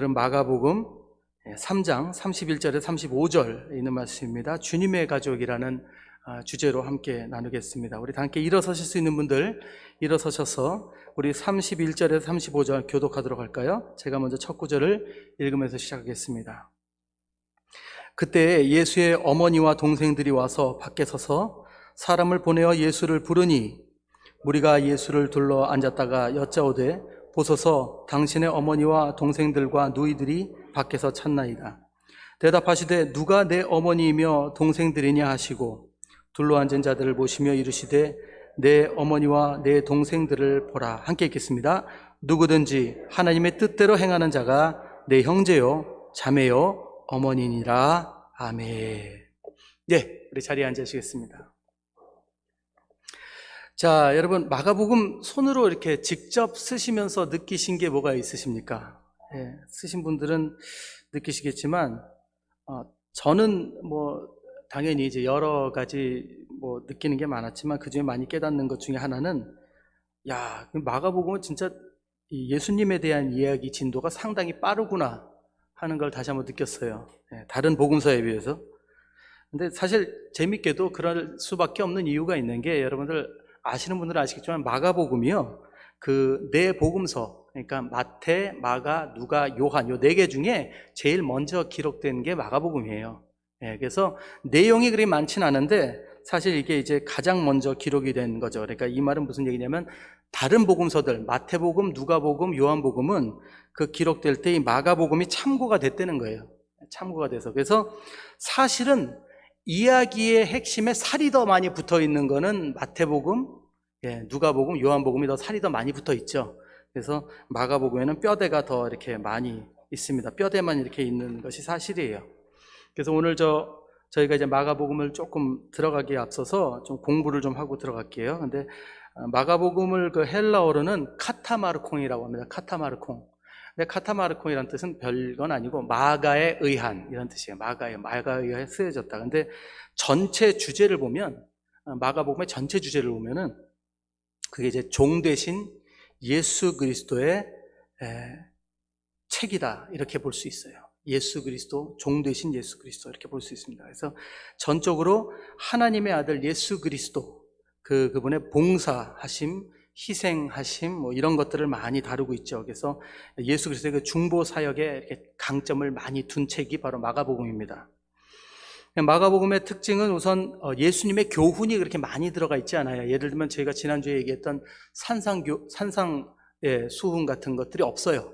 그럼 마가복음 3장 31절에 35절 있는 말씀입니다. 주님의 가족이라는 주제로 함께 나누겠습니다. 우리 다 함께 일어서실 수 있는 분들 일어서셔서 우리 31절에서 35절 교독하도록 할까요? 제가 먼저 첫 구절을 읽으면서 시작하겠습니다. 그때 예수의 어머니와 동생들이 와서 밖에 서서 사람을 보내어 예수를 부르니 무리가 예수를 둘러 앉았다가 여짜오되 보소서 당신의 어머니와 동생들과 누이들이 밖에서 찾나이다. 대답하시되 누가 내 어머니이며 동생들이냐 하시고 둘러앉은 자들을 보시며 이르시되 내 어머니와 내 동생들을 보라. 함께 읽겠습니다. 누구든지 하나님의 뜻대로 행하는 자가 내 형제요 자매요 어머니니라. 아멘. 네, 우리 자리에 앉으시겠습니다. 자, 여러분 마가복음 손으로 이렇게 직접 쓰시면서 느끼신 게 뭐가 있으십니까? 예, 쓰신 분들은 느끼시겠지만 저는 당연히 이제 여러 가지 느끼는 게 많았지만 그 중에 많이 깨닫는 것 중에 하나는 마가복음은 진짜 예수님에 대한 이야기 진도가 상당히 빠르구나 하는 걸 다시 한번 느꼈어요. 예, 다른 복음서에 비해서. 근데 사실 재밌게도 그럴 수밖에 없는 이유가 있는 게 여러분들 아시는 분들은 아시겠지만 마가복음이요, 그 네 복음서, 그러니까 마태, 마가, 누가, 요한 요 네 개 중에 제일 먼저 기록된 게 마가복음이에요. 예, 그래서 내용이 그리 많진 않은데 사실 이게 이제 가장 먼저 기록이 된 거죠. 그러니까 이 말은 무슨 얘기냐면 다른 복음서들, 마태복음, 누가복음, 요한복음은 그 기록될 때 이 마가복음이 참고가 됐다는 거예요. 참고가 돼서. 그래서 사실은 이야기의 핵심에 살이 더 많이 붙어 있는 거는 마태복음, 누가복음, 요한복음이 더 살이 더 많이 붙어 있죠. 그래서 마가복음에는 뼈대가 더 이렇게 많이 있습니다. 뼈대만 이렇게 있는 것이 사실이에요. 그래서 오늘 저희가 이제 마가복음을 조금 들어가기에 앞서서 좀 공부를 좀 하고 들어갈게요. 근데 마가복음을 그 헬라어로는 카타마르콩이라고 합니다. 카타마르콩. 근데 카타마르콩이라는 뜻은 별건 아니고 마가에 의한 이런 뜻이에요. 마가에 의해 쓰여졌다. 근데 전체 주제를 보면 마가복음의 전체 주제를 보면은 그게 이제 종 되신 예수 그리스도의 책이다 이렇게 볼 수 있어요. 예수 그리스도, 종 되신 예수 그리스도 이렇게 볼 수 있습니다. 그래서 전적으로 하나님의 아들 예수 그리스도 그분의 봉사하심, 희생하심 이런 것들을 많이 다루고 있죠. 그래서 예수 그리스도의 그 중보 사역에 이렇게 강점을 많이 둔 책이 바로 마가복음입니다. 마가복음의 특징은 우선 예수님의 교훈이 그렇게 많이 들어가 있지 않아요. 예를 들면 저희가 지난주에 얘기했던 산상의 수훈 같은 것들이 없어요.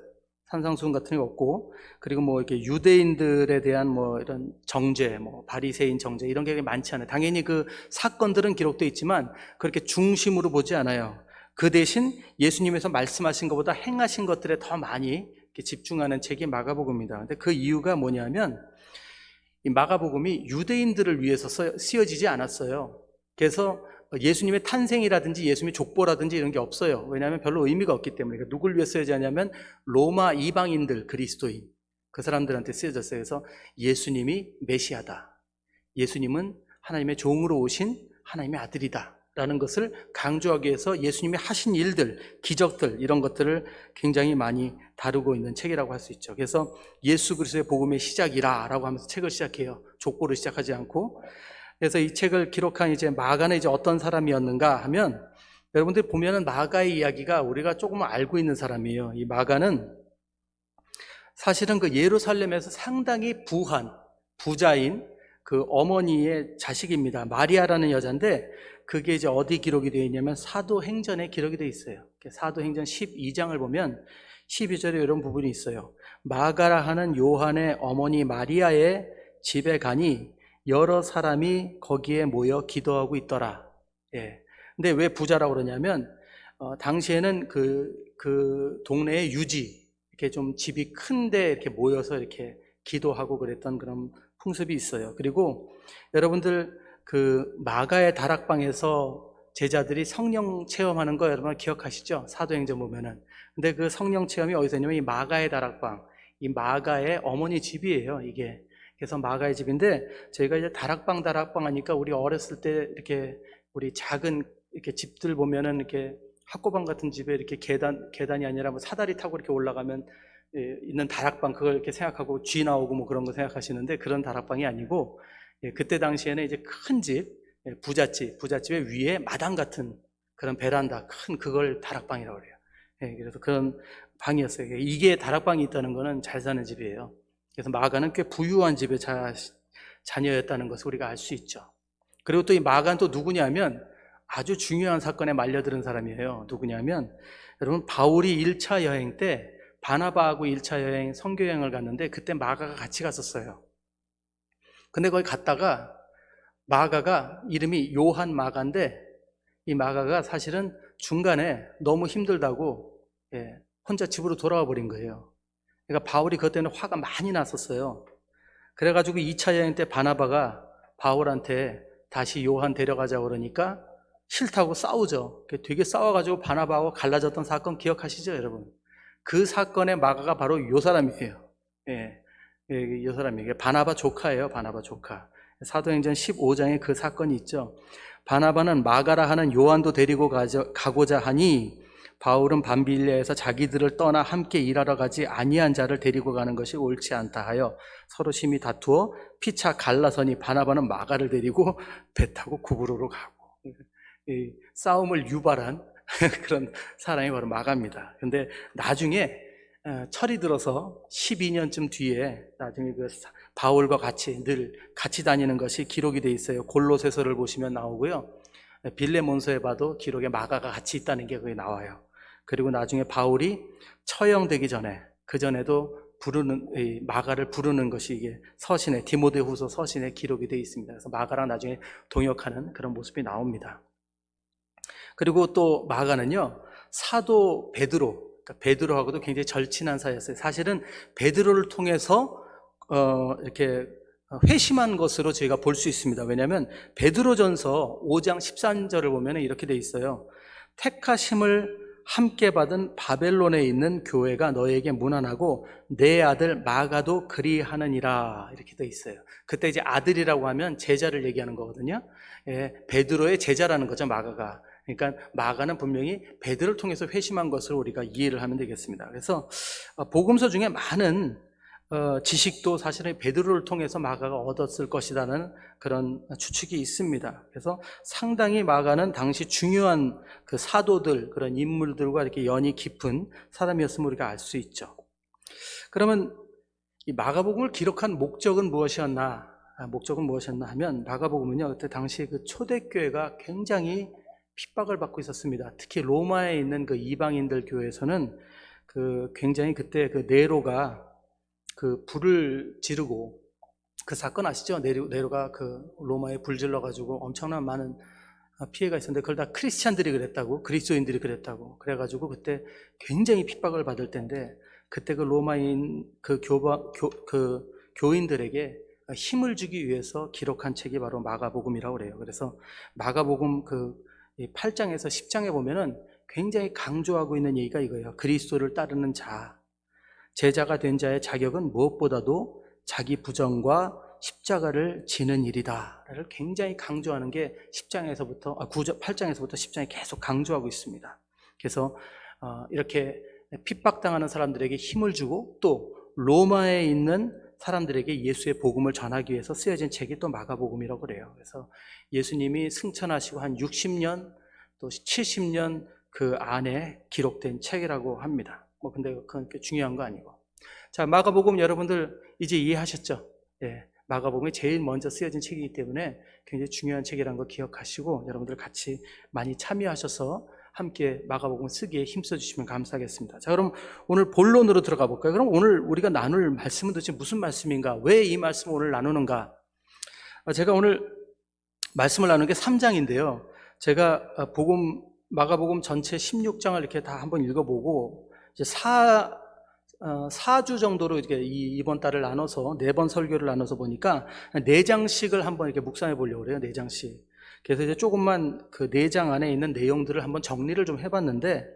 산상수훈 같은 게 없고, 그리고 이렇게 유대인들에 대한 이런 정죄, 바리새인 정죄 이런 게 많지 않아요. 당연히 그 사건들은 기록되어 있지만 그렇게 중심으로 보지 않아요. 그 대신 예수님께서 말씀하신 것보다 행하신 것들에 더 많이 집중하는 책이 마가복음입니다. 근데 그 이유가 뭐냐면 이 마가복음이 유대인들을 위해서 쓰여지지 않았어요. 그래서 예수님의 탄생이라든지 예수님의 족보라든지 이런 게 없어요. 왜냐하면 별로 의미가 없기 때문에. 그러니까 누굴 위해 쓰여지냐면 로마 이방인들, 그리스도인 그 사람들한테 쓰여졌어요. 그래서 예수님이 메시아다, 예수님은 하나님의 종으로 오신 하나님의 아들이다 라는 것을 강조하기 위해서 예수님이 하신 일들, 기적들 이런 것들을 굉장히 많이 다루고 있는 책이라고 할 수 있죠. 그래서 예수 그리스도의 복음의 시작이라 라고 하면서 책을 시작해요. 족보를 시작하지 않고. 그래서 이 책을 기록한 이제 마가는 이제 어떤 사람이었는가 하면, 여러분들 보면은 마가의 이야기가 우리가 조금 알고 있는 사람이에요. 이 마가는 사실은 그 예루살렘에서 상당히 부자인 그 어머니의 자식입니다. 마리아라는 여자인데 그게 이제 어디 기록이 되어 있냐면 사도행전에 기록이 되어 있어요. 사도행전 12장을 보면 12절에 이런 부분이 있어요. 마가라 하는 요한의 어머니 마리아의 집에 가니 여러 사람이 거기에 모여 기도하고 있더라. 예. 근데 왜 부자라고 그러냐면 당시에는 그 동네의 유지, 이렇게 좀 집이 큰데 이렇게 모여서 이렇게 기도하고 그랬던 그런 풍습이 있어요. 그리고 여러분들 그 마가의 다락방에서 제자들이 성령 체험하는 거 여러분 기억하시죠? 사도행전 보면은. 근데 그 성령 체험이 어디서 있냐면 이 마가의 다락방, 이 마가의 어머니 집이에요, 이게. 그래서 마가의 집인데 저희가 이제 다락방 하니까 우리 어렸을 때 이렇게 우리 작은 이렇게 집들 보면은 이렇게 학고방 같은 집에 이렇게 계단이 아니라 사다리 타고 이렇게 올라가면 있는 다락방 그걸 이렇게 생각하고 쥐 나오고 뭐 그런 거 생각하시는데 그런 다락방이 아니고 그때 당시에는 이제 큰 집, 부잣집의 위에 마당 같은 그런 베란다 큰 그걸 다락방이라고 그래요. 그래서 그런 방이었어요. 이게 다락방이 있다는 거는 잘 사는 집이에요. 그래서 마가는 꽤 부유한 집의 자녀였다는 것을 우리가 알 수 있죠. 그리고 또 이 마가는 또 누구냐면 아주 중요한 사건에 말려드는 사람이에요. 누구냐면 여러분 바울이 1차 여행 때 바나바하고 1차 여행 선교여행을 갔는데 그때 마가가 같이 갔었어요. 근데 거기 갔다가 마가가 이름이 요한 마가인데 이 마가가 사실은 중간에 너무 힘들다고 혼자 집으로 돌아와 버린 거예요. 그러니까 바울이 그것 때문에 화가 많이 났었어요. 그래가지고 2차 여행 때 바나바가 바울한테 다시 요한 데려가자고 그러니까 싫다고 싸우죠. 되게 싸워가지고 바나바하고 갈라졌던 사건 기억하시죠, 여러분? 그 사건의 마가가 바로 요 사람이에요. 요 사람이에요. 바나바 조카예요, 바나바 조카. 사도행전 15장에 그 사건이 있죠. 바나바는 마가라 하는 요한도 데리고 가고자 하니 바울은 밤빌리아에서 자기들을 떠나 함께 일하러 가지 아니한 자를 데리고 가는 것이 옳지 않다 하여 서로 심히 다투어 피차 갈라서니 바나바는 마가를 데리고 배 타고 구브로로 가고 이 싸움을 유발한 그런 사람이 바로 마가입니다. 근데 나중에 철이 들어서 12년쯤 뒤에 나중에 그 바울과 늘 같이 다니는 것이 기록이 돼 있어요. 골로새서를 보시면 나오고요. 빌레몬서에 봐도 기록에 마가가 같이 있다는 게 거기 나와요. 그리고 나중에 바울이 처형되기 전에 그 전에도 마가를 부르는 것이 이게 서신에 디모데후서 서신에 기록이 돼 있습니다. 그래서 마가랑 나중에 동역하는 그런 모습이 나옵니다. 그리고 또 마가는요 사도 베드로, 그러니까 베드로하고도 굉장히 절친한 사이였어요. 사실은 베드로를 통해서 이렇게 회심한 것으로 저희가 볼 수 있습니다. 왜냐하면 베드로전서 5장 13절을 보면 이렇게 돼 있어요. 택하심을 함께 받은 바벨론에 있는 교회가 너에게 문안하고 내 아들 마가도 그리하느니라 이렇게 돼 있어요. 그때 이제 아들이라고 하면 제자를 얘기하는 거거든요. 베드로의 제자라는 거죠, 마가가. 그러니까 마가는 분명히 베드로를 통해서 회심한 것을 우리가 이해를 하면 되겠습니다. 그래서 복음서 중에 많은 지식도 사실은 베드로를 통해서 마가가 얻었을 것이라는 그런 추측이 있습니다. 그래서 상당히 마가는 당시 중요한 그 사도들, 그런 인물들과 이렇게 연이 깊은 사람이었음을 우리가 알 수 있죠. 그러면 이 마가복음을 기록한 목적은 무엇이었나 하면 마가복음은요, 그때 당시 그 초대교회가 굉장히 핍박을 받고 있었습니다. 특히 로마에 있는 그 이방인들 교회에서는 그 굉장히 그때 그 네로가 그 불을 지르고 그 사건 아시죠? 네로가 그 로마에 불 질러가지고 엄청난 많은 피해가 있었는데 그걸 다 크리스찬들이 그랬다고, 그리스도인들이 그랬다고 그래가지고 그때 굉장히 핍박을 받을 때인데 그때 그 로마인 그 교인들에게 힘을 주기 위해서 기록한 책이 바로 마가복음이라고 그래요. 그래서 마가복음 그 8장에서 10장에 보면은 굉장히 강조하고 있는 얘기가 이거예요. 그리스도를 따르는 제자가 된 자의 자격은 무엇보다도 자기 부정과 십자가를 지는 일이다를 굉장히 강조하는 게 8장에서부터 10장에 계속 강조하고 있습니다. 그래서 이렇게 핍박당하는 사람들에게 힘을 주고 또 로마에 있는 사람들에게 예수의 복음을 전하기 위해서 쓰여진 책이 또 마가복음이라고 그래요. 그래서 예수님이 승천하시고 한 60년 또 70년 그 안에 기록된 책이라고 합니다. 근데 그건 중요한 거 아니고. 자, 마가복음 여러분들 이제 이해하셨죠? 마가복음이 제일 먼저 쓰여진 책이기 때문에 굉장히 중요한 책이라는 거 기억하시고 여러분들 같이 많이 참여하셔서 함께 마가복음 쓰기에 힘써 주시면 감사하겠습니다. 자, 그럼 오늘 본론으로 들어가 볼까요? 그럼 오늘 우리가 나눌 말씀은 도대체 무슨 말씀인가? 왜 이 말씀을 오늘 나누는가? 제가 오늘 말씀을 나누는 게 3장인데요. 제가 마가복음 전체 16장을 이렇게 다 한번 읽어보고 이제 4주 정도로 이렇게 이번 달을 나눠서 4번 설교를 나눠서 보니까 4장씩을 한번 이렇게 묵상해 보려고 그래요. 4장씩. 그래서 이제 조금만 그 4장 안에 있는 내용들을 한번 정리를 좀 해봤는데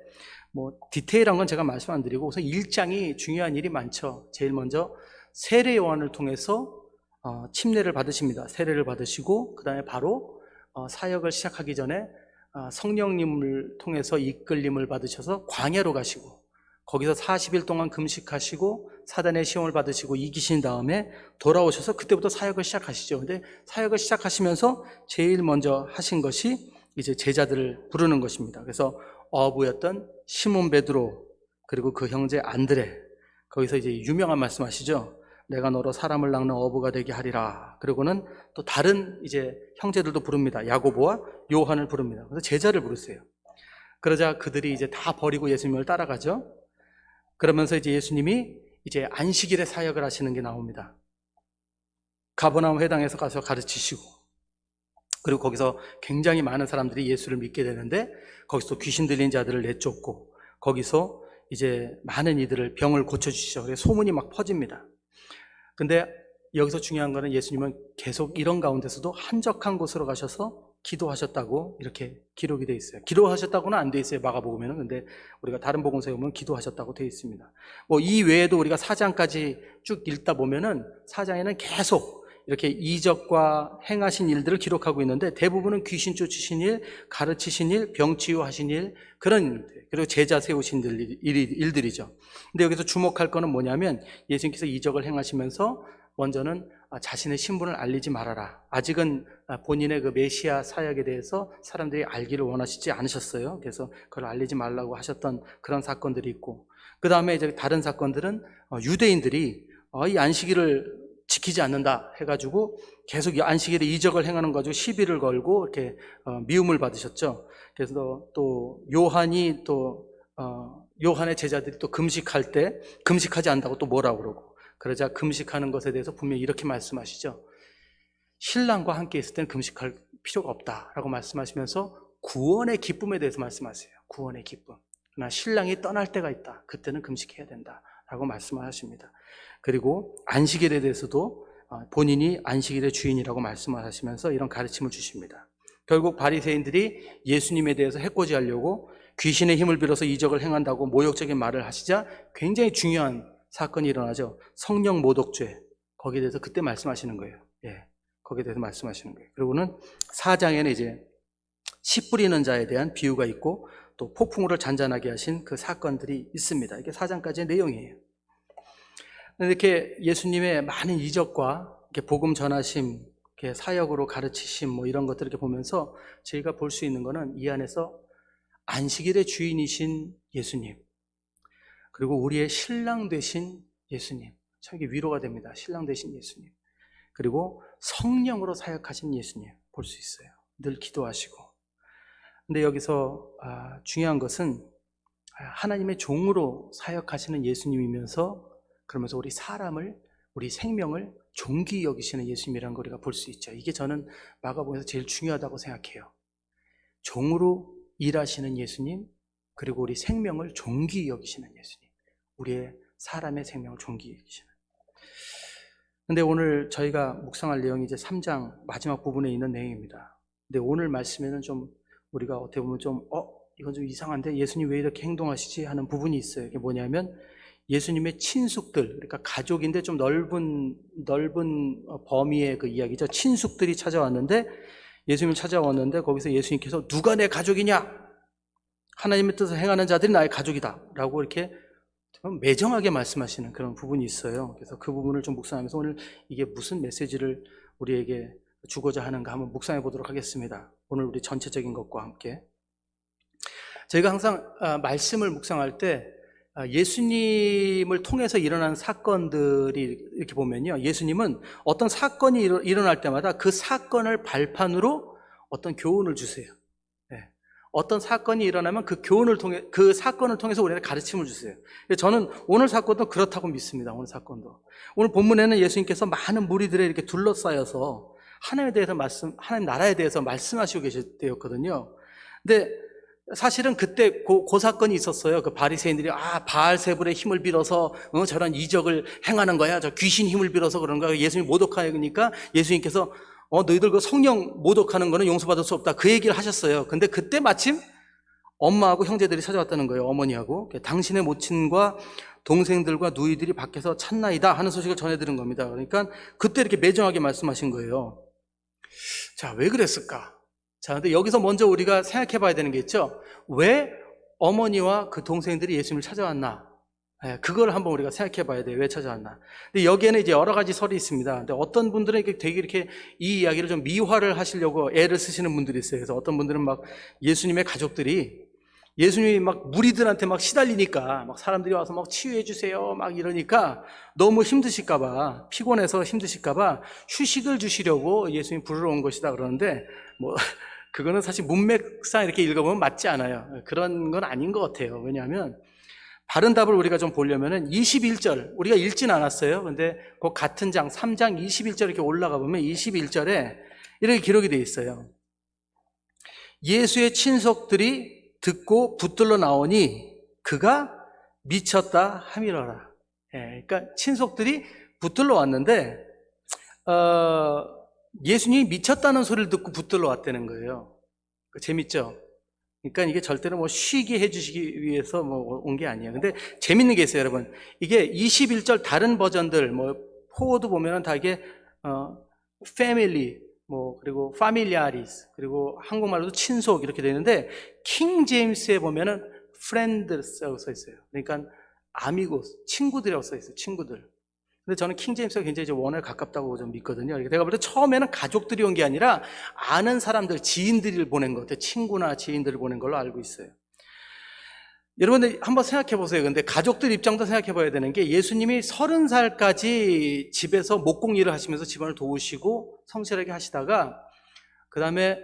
뭐 디테일한 건 제가 말씀 안 드리고 우선 1장이 중요한 일이 많죠. 제일 먼저 세례 요한을 통해서 침례를 받으십니다. 세례를 받으시고 그 다음에 바로 사역을 시작하기 전에 성령님을 통해서 이끌림을 받으셔서 광야로 가시고 거기서 40일 동안 금식하시고 사단의 시험을 받으시고 이기신 다음에 돌아오셔서 그때부터 사역을 시작하시죠. 근데 사역을 시작하시면서 제일 먼저 하신 것이 이제 제자들을 부르는 것입니다. 그래서 어부였던 시몬 베드로, 그리고 그 형제 안드레, 거기서 이제 유명한 말씀하시죠. 내가 너로 사람을 낚는 어부가 되게 하리라. 그리고는 또 다른 이제 형제들도 부릅니다. 야고보와 요한을 부릅니다. 그래서 제자를 부르세요. 그러자 그들이 이제 다 버리고 예수님을 따라가죠. 그러면서 이제 예수님이 이제 안식일에 사역을 하시는 게 나옵니다. 가버나움 회당에서 가서 가르치시고, 그리고 거기서 굉장히 많은 사람들이 예수를 믿게 되는데, 거기서 귀신 들린 자들을 내쫓고, 거기서 이제 많은 이들을 병을 고쳐주시죠. 그래서 소문이 막 퍼집니다. 근데 여기서 중요한 거는 예수님은 계속 이런 가운데서도 한적한 곳으로 가셔서 기도하셨다고 이렇게 기록이 되어 있어요. 기도하셨다고는 안 되어 있어요, 마가복음에는. 근데 우리가 다른 복음서에 보면 기도하셨다고 되어 있습니다. 뭐 이 외에도 우리가 4장까지 쭉 읽다 보면은 4장에는 계속 이렇게 이적과 행하신 일들을 기록하고 있는데, 대부분은 귀신 쫓으신 일, 가르치신 일, 병 치유하신 일, 그런 일들, 그리고 제자 세우신 일들이죠. 근데 여기서 주목할 거는 뭐냐면, 예수님께서 이적을 행하시면서 먼저는 자신의 신분을 알리지 말아라. 아직은 본인의 그 메시아 사역에 대해서 사람들이 알기를 원하시지 않으셨어요. 그래서 그걸 알리지 말라고 하셨던 그런 사건들이 있고, 그 다음에 이제 다른 사건들은 유대인들이 이 안식일을 지키지 않는다 해가지고 계속 안식일에 이적을 행하는 거 가지고 시비를 걸고 이렇게 미움을 받으셨죠. 그래서 또 요한이 요한의 제자들이 또 금식할 때 금식하지 않는다고 또 뭐라고 그러고, 그러자 금식하는 것에 대해서 분명히 이렇게 말씀하시죠. 신랑과 함께 있을 때는 금식할 필요가 없다라고 말씀하시면서 구원의 기쁨에 대해서 말씀하세요. 구원의 기쁨. 그러나 신랑이 떠날 때가 있다. 그때는 금식해야 된다라고 말씀을 하십니다. 그리고 안식일에 대해서도 본인이 안식일의 주인이라고 말씀을 하시면서 이런 가르침을 주십니다. 결국 바리새인들이 예수님에 대해서 해코지하려고 귀신의 힘을 빌어서 이적을 행한다고 모욕적인 말을 하시자 굉장히 중요한 사건이 일어나죠. 성령 모독죄, 거기에 대해서 그때 말씀하시는 거예요. 거기에 대해서 말씀하시는 거예요. 그리고는 4장에는 이제 씨 뿌리는 자에 대한 비유가 있고, 또 폭풍우를 잔잔하게 하신 그 사건들이 있습니다. 이게 4장까지의 내용이에요. 이렇게 예수님의 많은 이적과 이렇게 복음 전하심, 이렇게 사역으로 가르치심, 뭐 이런 것들을 이렇게 보면서 저희가 볼 수 있는 거는 이 안에서 안식일의 주인이신 예수님, 그리고 우리의 신랑 되신 예수님, 참 이게 위로가 됩니다. 신랑 되신 예수님, 그리고 성령으로 사역하신 예수님 볼 수 있어요. 늘 기도하시고. 근데 여기서 중요한 것은 하나님의 종으로 사역하시는 예수님이면서, 그러면서 우리 사람을, 우리 생명을 존귀히 여기시는 예수님이라는 걸 우리가 볼 수 있죠. 이게 저는 마가복음에서 제일 중요하다고 생각해요. 종으로 일하시는 예수님, 그리고 우리 생명을 존귀히 여기시는 예수님, 우리의 사람의 생명을 존귀히 여기시는. 근데 오늘 저희가 묵상할 내용이 이제 3장 마지막 부분에 있는 내용입니다. 근데 오늘 말씀에는 좀 우리가 어떻게 보면 좀 이건 좀 이상한데 예수님 왜 이렇게 행동하시지 하는 부분이 있어요. 이게 뭐냐면 예수님의 친숙들, 그러니까 가족인데 좀 넓은 범위의 그 이야기죠. 친숙들이 찾아왔는데, 예수님을 찾아왔는데 거기서 예수님께서 누가 내 가족이냐? 하나님의 뜻을 행하는 자들이 나의 가족이다 라고 이렇게 매정하게 말씀하시는 그런 부분이 있어요. 그래서 그 부분을 좀 묵상하면서 오늘 이게 무슨 메시지를 우리에게 주고자 하는가 한번 묵상해 보도록 하겠습니다. 오늘 우리 전체적인 것과 함께. 저희가 항상 말씀을 묵상할 때 예수님을 통해서 일어난 사건들이 이렇게 보면요, 예수님은 어떤 사건이 일어날 때마다 그 사건을 발판으로 어떤 교훈을 주세요. 어떤 사건이 일어나면 그 교훈을 통해, 그 사건을 통해서 우리한테 가르침을 주세요. 저는 오늘 사건도 그렇다고 믿습니다. 오늘 사건도. 오늘 본문에는 예수님께서 많은 무리들에 이렇게 둘러싸여서 하나님에 대해서 하나님 나라에 대해서 말씀하시고 계실 때였거든요. 근데 사실은 그때 그 사건이 있었어요. 그 바리새인들이 바알세불의 힘을 빌어서 저런 이적을 행하는 거야. 저 귀신 힘을 빌어서 그런 거야. 예수님 모독하니까 예수님께서 너희들 그 성령 모독하는 거는 용서받을 수 없다, 그 얘기를 하셨어요. 근데 그때 마침 엄마하고 형제들이 찾아왔다는 거예요. 어머니하고. 당신의 모친과 동생들과 누이들이 밖에서 찾나이다 하는 소식을 전해드린 겁니다. 그러니까 그때 이렇게 매정하게 말씀하신 거예요. 자, 왜 그랬을까? 자, 근데 여기서 먼저 우리가 생각해 봐야 되는 게 있죠. 왜 어머니와 그 동생들이 예수님을 찾아왔나? 그걸 한번 우리가 생각해 봐야 돼요. 왜 찾아왔나. 근데 여기에는 이제 여러 가지 설이 있습니다. 근데 어떤 분들은 되게 이렇게 이 이야기를 좀 미화를 하시려고 애를 쓰시는 분들이 있어요. 그래서 어떤 분들은 막 예수님의 가족들이 예수님이 막 무리들한테 막 시달리니까 막 사람들이 와서 막 치유해 주세요 막 이러니까 너무 힘드실까봐, 피곤해서 힘드실까봐 휴식을 주시려고 예수님 부르러 온 것이다 그러는데 뭐 그거는 사실 문맥상 이렇게 읽어보면 맞지 않아요. 그런 건 아닌 것 같아요. 왜냐하면 바른 답을 우리가 좀 보려면은 21절, 우리가 읽진 않았어요. 근데 그 같은 장 3장 21절 이렇게 올라가 보면 21절에 이렇게 기록이 되어 있어요. 예수의 친속들이 듣고 붙들러 나오니 그가 미쳤다 함이러라. 그러니까 친속들이 붙들러 왔는데 예수님이 미쳤다는 소리를 듣고 붙들러 왔다는 거예요. 재밌죠? 그러니까 이게 절대로 뭐 쉬게 해주시기 위해서 뭐 온 게 아니에요. 근데 재밌는 게 있어요, 여러분. 이게 21절 다른 버전들, 뭐 포워드 보면은 다 이게 family, 뭐 그리고 familiaris, 그리고 한국말로도 친속 이렇게 되는데 킹 제임스에 보면은 friends라고 써 있어요. 그러니까 amigos, 친구들이라고 써 있어요, 친구들. 근데 저는 킹 제임스가 굉장히 좀 원어에 가깝다고 좀 믿거든요. 내가 볼 때 처음에는 가족들이 온 게 아니라 아는 사람들, 지인들을 보낸 것 같아요. 친구나 지인들을 보낸 걸로 알고 있어요. 여러분들 한번 생각해 보세요. 근데 가족들 입장도 생각해 봐야 되는 게 예수님이 30살까지 집에서 목공 일을 하시면서 집안을 도우시고 성실하게 하시다가 그 다음에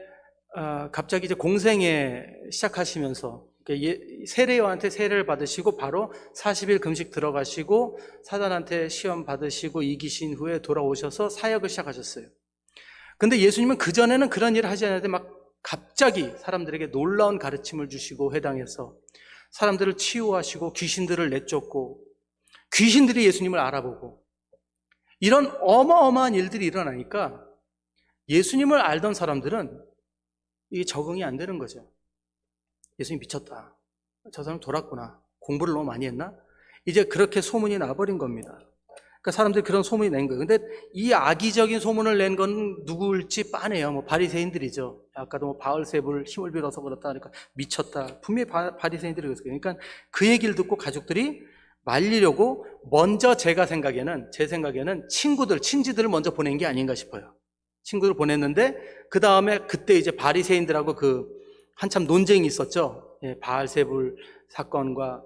갑자기 이제 공생애 시작하시면서 세례요한테 세례를 받으시고 바로 40일 금식 들어가시고 사단한테 시험 받으시고 이기신 후에 돌아오셔서 사역을 시작하셨어요. 근데 예수님은 그전에는 그런 일을 하지 않았는데 막 갑자기 사람들에게 놀라운 가르침을 주시고 회당에서 사람들을 치유하시고 귀신들을 내쫓고 귀신들이 예수님을 알아보고 이런 어마어마한 일들이 일어나니까 예수님을 알던 사람들은 이게 적응이 안 되는 거죠. 예수님 미쳤다. 저 사람 돌았구나. 공부를 너무 많이 했나? 이제 그렇게 소문이 나버린 겁니다. 그러니까 사람들이 그런 소문이 낸 거예요. 근데 이 악의적인 소문을 낸 건 누구일지 뻔해요. 뭐 바리새인들이죠. 아까도 뭐 바알세불 힘을 빌어서 그렇다 하니까 미쳤다. 분명히 바리새인들이 그랬어요. 그러니까 그 얘기를 듣고 가족들이 말리려고 먼저 제 생각에는 친지들을 먼저 보낸 게 아닌가 싶어요. 친구를 보냈는데 그 다음에 그때 이제 바리새인들하고 한참 논쟁이 있었죠. 바알세불 사건과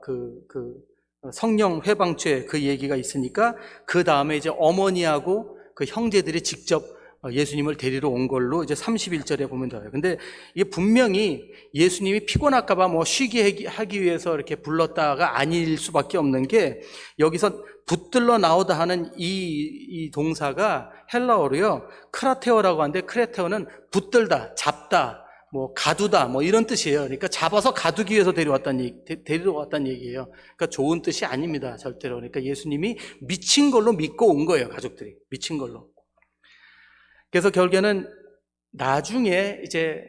성령 회방죄 그 얘기가 있으니까 그 다음에 이제 어머니하고 그 형제들이 직접 예수님을 데리러 온 걸로 이제 31절에 보면 돼요. 근데 이게 분명히 예수님이 피곤할까봐 뭐 쉬게 하기 위해서 이렇게 불렀다가 아닐 수밖에 없는 게 여기서 붙들러 나오다 하는 이 동사가 헬라어로요 크라테오라고 하는데 크레테오는 붙들다, 잡다, 뭐 가두다 뭐 이런 뜻이에요. 그러니까 잡아서 가두기 위해서 데리러 왔다는 얘기예요. 그러니까 좋은 뜻이 아닙니다, 절대로. 그러니까 예수님이 미친 걸로 믿고 온 거예요, 가족들이. 미친 걸로. 그래서 결국에는 나중에 이제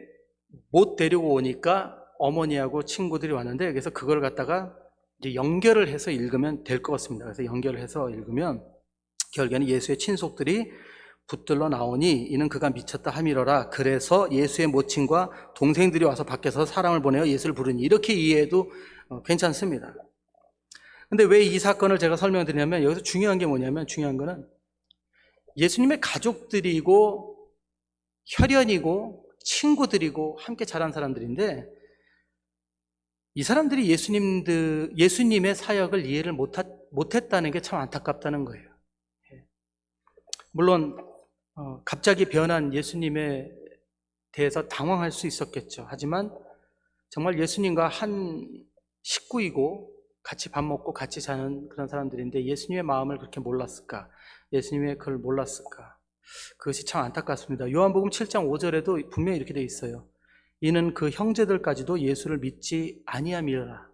못 데리고 오니까 어머니하고 친구들이 왔는데 그래서 그걸 갖다가 이제 연결을 해서 읽으면 될 것 같습니다. 그래서 연결을 해서 읽으면 결국에는 예수의 친속들이 붙들러 나오니 이는 그가 미쳤다 함이러라. 그래서 예수의 모친과 동생들이 와서 밖에서 사람을 보내어 예수를 부르니 이렇게 이해해도 괜찮습니다. 근데 왜 이 사건을 제가 설명드리냐면 여기서 중요한 게 뭐냐면 중요한 거는 예수님의 가족들이고 혈연이고 친구들이고 함께 자란 사람들인데 이 사람들이 예수님의 사역을 이해를 못했다는 게 참 안타깝다는 거예요. 물론 갑자기 변한 예수님에 대해서 당황할 수 있었겠죠. 하지만 정말 예수님과 한 식구이고 같이 밥 먹고 같이 자는 그런 사람들인데 예수님의 마음을 그렇게 몰랐을까? 예수님의 그걸 몰랐을까? 그것이 참 안타깝습니다. 요한복음 7장 5절에도 분명히 이렇게 되어 있어요. 이는 그 형제들까지도 예수를 믿지 아니함이라.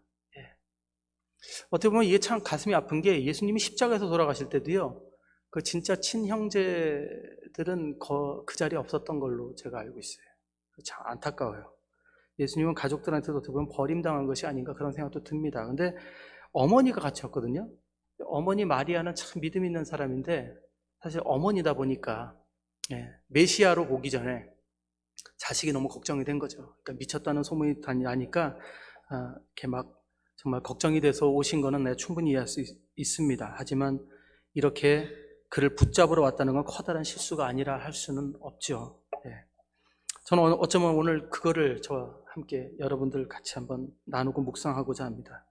어떻게 보면 이게 참 가슴이 아픈 게 예수님이 십자가에서 돌아가실 때도요. 그 진짜 친형제들은 그 자리에 없었던 걸로 제가 알고 있어요. 참 안타까워요. 예수님은 가족들한테도 어떻게 보면 버림당한 것이 아닌가 그런 생각도 듭니다. 근데 어머니가 같이 왔거든요. 어머니 마리아는 참 믿음 있는 사람인데 사실 어머니다 보니까 메시아로 보기 전에 자식이 너무 걱정이 된 거죠. 그러니까 미쳤다는 소문이 나니까 이렇게 막 정말 걱정이 돼서 오신 거는 내가 충분히 이해할 수 있습니다. 하지만 이렇게 그를 붙잡으러 왔다는 건 커다란 실수가 아니라 할 수는 없죠. 네. 저는 어쩌면 오늘 그거를 저와 함께 여러분들 같이 한번 나누고 묵상하고자 합니다.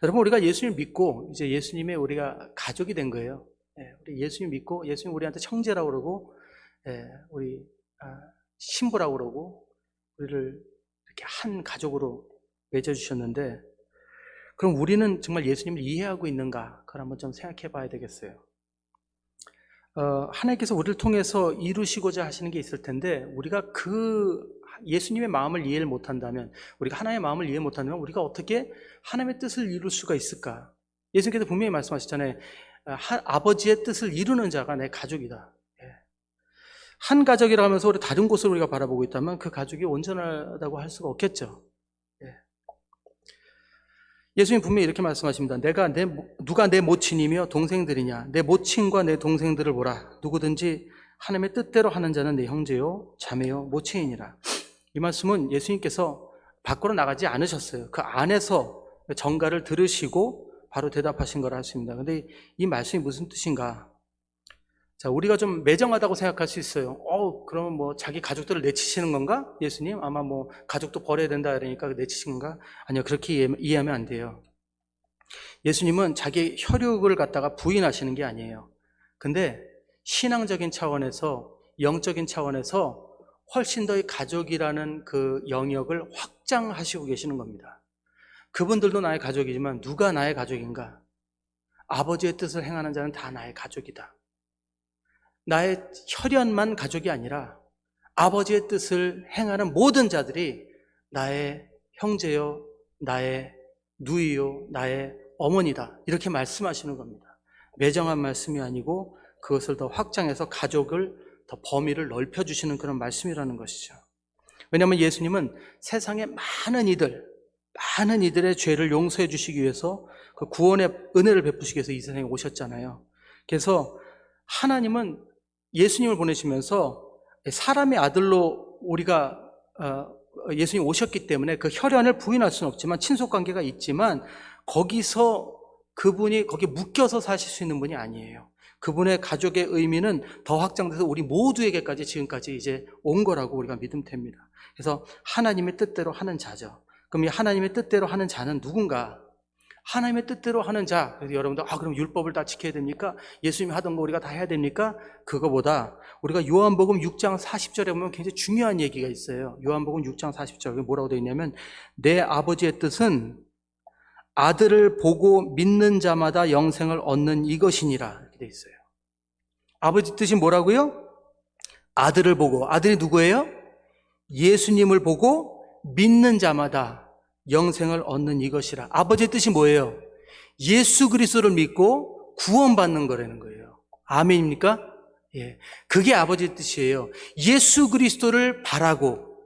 여러분, 우리가 예수님 믿고 이제 예수님의 우리가 가족이 된 거예요. 네, 우리 예수님 믿고 예수님 우리한테 형제라고 그러고, 우리 신부라고 그러고, 우리를 이렇게 한 가족으로 맺어주셨는데, 그럼 우리는 정말 예수님을 이해하고 있는가? 그걸 한번 좀 생각해 봐야 되겠어요. 하나님께서 우리를 통해서 이루시고자 하시는 게 있을 텐데, 우리가 그 예수님의 마음을 이해를 못한다면, 우리가 하나님의 마음을 이해 못한다면 우리가 어떻게 하나님의 뜻을 이룰 수가 있을까? 예수님께서 분명히 말씀하셨잖아요. 아버지의 뜻을 이루는 자가 내 가족이다. 한 가족이라 하면서 우리 다른 곳을 우리가 바라보고 있다면 그 가족이 온전하다고 할 수가 없겠죠. 예수님 분명히 이렇게 말씀하십니다. 누가 내 모친이며 동생들이냐? 내 모친과 내 동생들을 보라. 누구든지 하나님의 뜻대로 하는 자는 내 형제요, 자매요, 모친이니라. 이 말씀은 예수님께서 밖으로 나가지 않으셨어요. 그 안에서 정가를 들으시고 바로 대답하신 거라 할 수 있습니다. 근데 이 말씀이 무슨 뜻인가? 자, 우리가 좀 매정하다고 생각할 수 있어요. 그러면 뭐 자기 가족들을 내치시는 건가? 예수님? 아마 뭐 가족도 버려야 된다 그러니까 내치신 건가? 아니요, 그렇게 이해하면 안 돼요. 예수님은 자기 혈육을 갖다가 부인하시는 게 아니에요. 근데 신앙적인 차원에서, 영적인 차원에서 훨씬 더 이 가족이라는 그 영역을 확장하시고 계시는 겁니다. 그분들도 나의 가족이지만 누가 나의 가족인가? 아버지의 뜻을 행하는 자는 다 나의 가족이다. 나의 혈연만 가족이 아니라 아버지의 뜻을 행하는 모든 자들이 나의 형제요, 나의 누이요, 나의 어머니다. 이렇게 말씀하시는 겁니다. 매정한 말씀이 아니고 그것을 더 확장해서 가족을 더 범위를 넓혀주시는 그런 말씀이라는 것이죠. 왜냐하면 예수님은 세상의 많은 이들의 죄를 용서해 주시기 위해서 그 구원의 은혜를 베푸시기 위해서 이 세상에 오셨잖아요. 그래서 하나님은 예수님을 보내시면서 사람의 아들로 우리가 예수님 오셨기 때문에 그 혈연을 부인할 수는 없지만 친속관계가 있지만 거기서 그분이 거기에 묶여서 사실 수 있는 분이 아니에요. 그분의 가족의 의미는 더 확장돼서 우리 모두에게까지 지금까지 이제 온 거라고 우리가 믿으면 됩니다. 그래서 하나님의 뜻대로 하는 자죠. 그럼 이 하나님의 뜻대로 하는 자는 누군가? 하나님의 뜻대로 하는 자. 그래서 여러분들 그럼 율법을 다 지켜야 됩니까? 예수님이 하던 거 우리가 다 해야 됩니까? 그거보다 우리가 요한복음 6장 40절에 보면 굉장히 중요한 얘기가 있어요. 요한복음 6장 40절 뭐라고 되어 있냐면 내 아버지의 뜻은 아들을 보고 믿는 자마다 영생을 얻는 이것이니라 이렇게 되어 있어요. 아버지 뜻이 뭐라고요? 아들을 보고, 아들이 누구예요? 예수님을 보고 믿는 자마다 영생을 얻는 이것이라. 아버지의 뜻이 뭐예요? 예수 그리스도를 믿고 구원받는 거라는 거예요. 아멘입니까? 예, 그게 아버지의 뜻이에요. 예수 그리스도를 바라고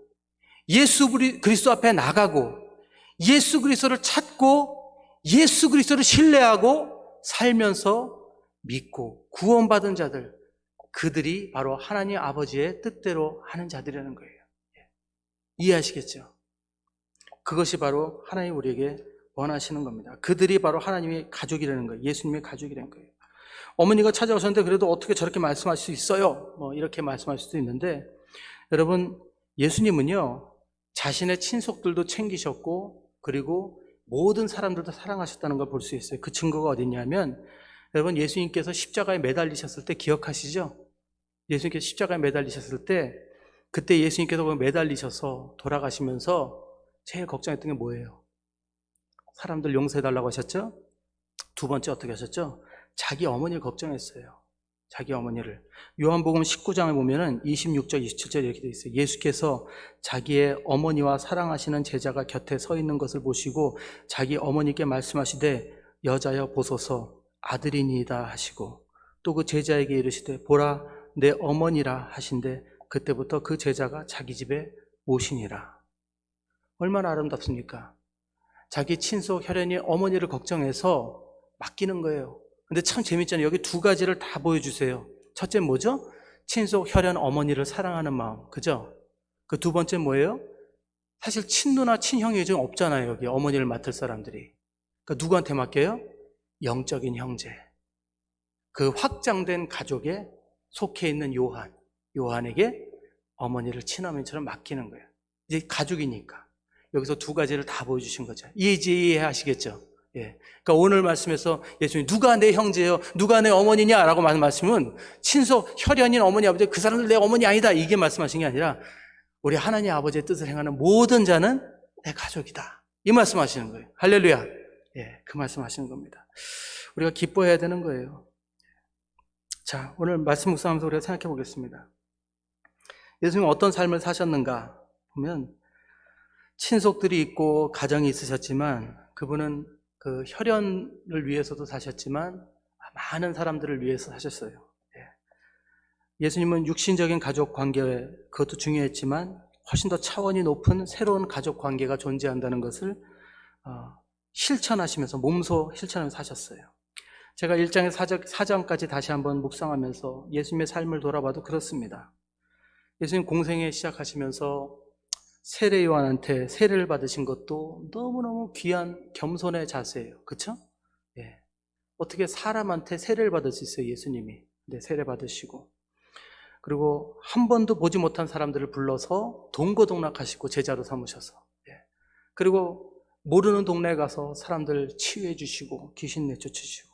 예수 그리스도 앞에 나가고 예수 그리스도를 찾고 예수 그리스도를 신뢰하고 살면서 믿고 구원받은 자들, 그들이 바로 하나님 아버지의 뜻대로 하는 자들이라는 거예요. 이해하시겠죠? 그것이 바로 하나님 우리에게 원하시는 겁니다. 그들이 바로 하나님의 가족이라는 거예요. 예수님의 가족이라는 거예요. 어머니가 찾아오셨는데 그래도 어떻게 저렇게 말씀할 수 있어요? 이렇게 말씀할 수도 있는데, 여러분, 예수님은요 자신의 친속들도 챙기셨고 그리고 모든 사람들도 사랑하셨다는 걸 볼 수 있어요. 그 증거가 어디냐면, 여러분, 예수님께서 십자가에 매달리셨을 때 기억하시죠? 예수님께서 십자가에 매달리셨을 때, 그때 예수님께서 매달리셔서 돌아가시면서 제일 걱정했던 게 뭐예요? 사람들 용서해달라고 하셨죠? 두 번째 어떻게 하셨죠? 자기 어머니를 걱정했어요. 자기 어머니를. 요한복음 19장을 보면은 26절, 27절 이렇게 되어 있어요. 예수께서 자기의 어머니와 사랑하시는 제자가 곁에 서 있는 것을 보시고 자기 어머니께 말씀하시되 여자여 보소서 아들이니이다 하시고, 또 그 제자에게 이르시되 보라 내 어머니라 하신데 그때부터 그 제자가 자기 집에 모시니라. 얼마나 아름답습니까? 자기 친속 혈연이 어머니를 걱정해서 맡기는 거예요. 근데 참 재밌잖아요. 여기 두 가지를 다 보여주세요. 첫째 뭐죠? 친속 혈연 어머니를 사랑하는 마음, 그죠? 그 두 번째 뭐예요? 사실 친누나 친형이 좀 없잖아요. 여기 어머니를 맡을 사람들이. 그러니까 누구한테 맡겨요? 영적인 형제. 그 확장된 가족에 속해 있는 요한에게 어머니를 친어머니처럼 맡기는 거예요. 이제 가족이니까. 여기서 두 가지를 다 보여주신 거죠. 이해하시겠죠? 예. 그러니까 오늘 말씀에서 예수님이 누가 내 형제요? 누가 내 어머니냐? 라고 말씀은 친속, 혈연인 어머니, 아버지, 그 사람들 내 어머니 아니다. 이게 말씀하신 게 아니라 우리 하나님 아버지의 뜻을 행하는 모든 자는 내 가족이다. 이 말씀하시는 거예요. 할렐루야. 예, 그 말씀하시는 겁니다. 우리가 기뻐해야 되는 거예요. 자, 오늘 말씀 묵상하면서 우리가 생각해 보겠습니다. 예수님은 어떤 삶을 사셨는가 보면 친속들이 있고 가정이 있으셨지만 그분은 그 혈연을 위해서도 사셨지만 많은 사람들을 위해서 사셨어요. 예수님은 육신적인 가족 관계, 그것도 중요했지만 훨씬 더 차원이 높은 새로운 가족 관계가 존재한다는 것을 실천하시면서 몸소 실천하면서 사셨어요. 제가 1장에서 4장까지 다시 한번 묵상하면서 예수님의 삶을 돌아봐도 그렇습니다. 예수님 공생애 시작하시면서 세례 요한한테 세례를 받으신 것도 너무너무 귀한 겸손의 자세예요. 그렇죠? 예. 어떻게 사람한테 세례를 받을 수 있어요, 예수님이. 네, 세례 받으시고. 그리고 한 번도 보지 못한 사람들을 불러서 동고동락하시고 제자로 삼으셔서. 예. 그리고 모르는 동네에 가서 사람들 치유해 주시고 귀신 내쫓으시고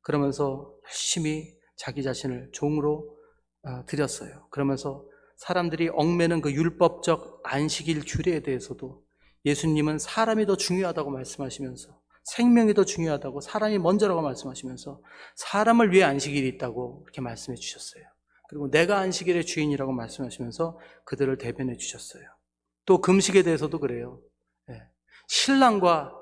그러면서 열심히 자기 자신을 종으로 드렸어요. 그러면서 사람들이 얽매는 그 율법적 안식일 규례에 대해서도 예수님은 사람이 더 중요하다고 말씀하시면서 생명이 더 중요하다고 사람이 먼저라고 말씀하시면서 사람을 위해 안식일이 있다고 이렇게 말씀해 주셨어요. 그리고 내가 안식일의 주인이라고 말씀하시면서 그들을 대변해 주셨어요. 또 금식에 대해서도 그래요. 신랑과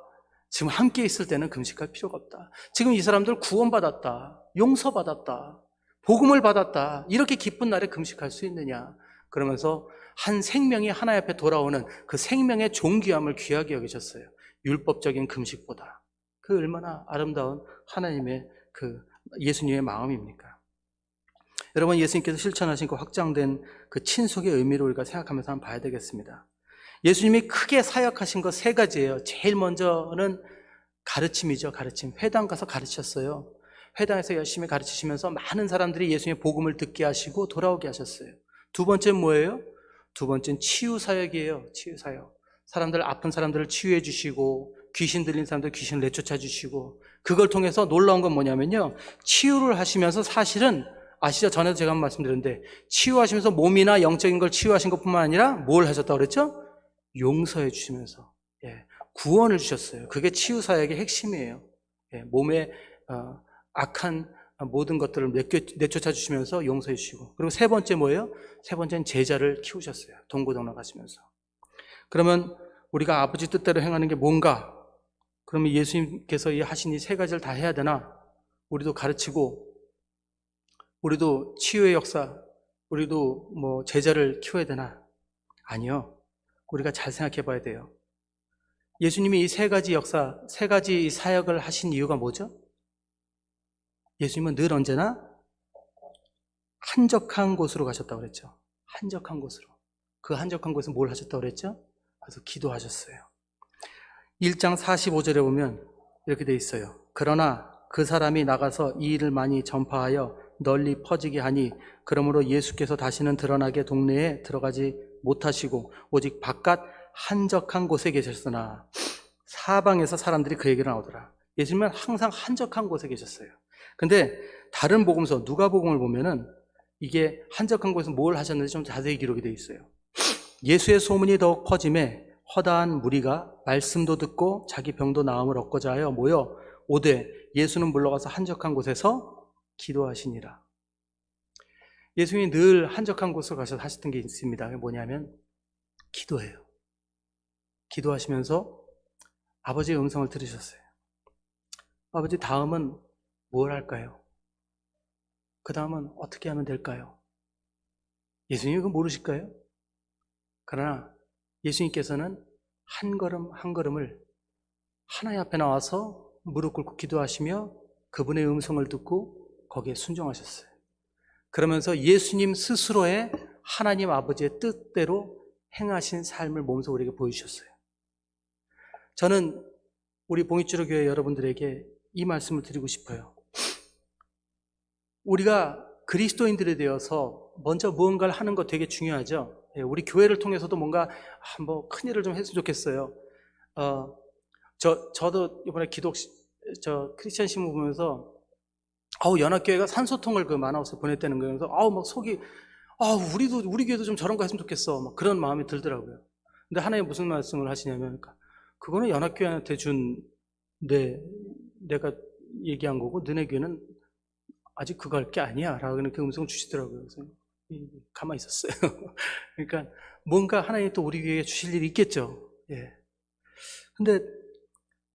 지금 함께 있을 때는 금식할 필요가 없다. 지금 이 사람들 구원받았다, 용서받았다, 복음을 받았다, 이렇게 기쁜 날에 금식할 수 있느냐. 그러면서 한 생명이 하나님 앞에 돌아오는 그 생명의 존귀함을 귀하게 여기셨어요. 율법적인 금식보다. 그 얼마나 아름다운 하나님의 그 예수님의 마음입니까? 여러분, 예수님께서 실천하신 그 확장된 그 친속의 의미를 우리가 생각하면서 한번 봐야 되겠습니다. 예수님이 크게 사역하신 거 세 가지예요. 제일 먼저는 가르침이죠. 가르침. 회당 가서 가르쳤어요. 회당에서 열심히 가르치시면서 많은 사람들이 예수님의 복음을 듣게 하시고 돌아오게 하셨어요. 두 번째는 뭐예요? 두 번째는 치유 사역이에요. 치유 사역. 아픈 사람들을 치유해 주시고 귀신 들린 사람들 귀신을 내쫓아 주시고 그걸 통해서 놀라운 건 뭐냐면요. 치유를 하시면서 사실은 아시죠? 전에도 제가 한번 말씀드렸는데 치유하시면서 몸이나 영적인 걸 치유하신 것뿐만 아니라 뭘 하셨다고 그랬죠? 용서해 주시면서 구원을 주셨어요. 그게 치유 사역의 핵심이에요. 몸에 악한 모든 것들을 내쫓아 주시면서 용서해 주시고 그리고 세 번째 뭐예요? 세 번째는 제자를 키우셨어요. 동고동락하시면서. 그러면 우리가 아버지 뜻대로 행하는 게 뭔가? 그러면 예수님께서 하신 이 세 가지를 다 해야 되나? 우리도 가르치고 우리도 치유의 역사, 우리도 뭐 제자를 키워야 되나? 아니요. 우리가 잘 생각해 봐야 돼요. 예수님이 이 세 가지 역사, 세 가지 사역을 하신 이유가 뭐죠? 예수님은 늘 언제나 한적한 곳으로 가셨다고 그랬죠. 한적한 곳으로. 그 한적한 곳에서 뭘 하셨다고 그랬죠? 그래서 기도하셨어요. 1장 45절에 보면 이렇게 돼 있어요. 그러나 그 사람이 나가서 이 일을 많이 전파하여 널리 퍼지게 하니 그러므로 예수께서 다시는 드러나게 동네에 들어가지 못하시고 오직 바깥 한적한 곳에 계셨으나 사방에서 사람들이 그 얘기를 나오더라. 예수님은 항상 한적한 곳에 계셨어요. 근데 다른 복음서 누가복음을 보면은 이게 한적한 곳에서 뭘 하셨는지 좀 자세히 기록이 되어 있어요. 예수의 소문이 더욱 퍼짐에 허다한 무리가 말씀도 듣고 자기 병도 나음을 얻고자 하여 모여 오되 예수는 물러가서 한적한 곳에서 기도하시니라. 예수님이 늘 한적한 곳으로 가셔서 하셨던 게 있습니다. 그게 뭐냐면 기도예요. 기도하시면서 아버지의 음성을 들으셨어요. 아버지, 다음은 뭘 할까요? 그 다음은 어떻게 하면 될까요? 예수님이 그거 모르실까요? 그러나 예수님께서는 한 걸음 한 걸음을 하나님 앞에 나와서 무릎 꿇고 기도하시며 그분의 음성을 듣고 거기에 순종하셨어요. 그러면서 예수님 스스로의 하나님 아버지의 뜻대로 행하신 삶을 몸소 우리에게 보여주셨어요. 저는 우리 봉익주로 교회 여러분들에게 이 말씀을 드리고 싶어요. 우리가 그리스도인들이 되어서 먼저 무언가를 하는 거 되게 중요하죠. 우리 교회를 통해서도 뭔가 뭐 큰 일을 좀 했으면 좋겠어요. 저도 이번에 크리스천 신문 보면서 연합교회가 산소통을 마나우스 보냈다는 거예요. 그래서 막 속이 우리 교회도 좀 저런 거 했으면 좋겠어. 막 그런 마음이 들더라고요. 근데 하나님 무슨 말씀을 하시냐면, 그거는 연합교회한테 준 내가 얘기한 거고, 너네 교회는 아직 그거 할 게 아니야 라고 그 음성을 주시더라고요. 그래서 가만히 있었어요. 그러니까 뭔가 하나님 또 우리 교회에 주실 일이 있겠죠. 예. 근데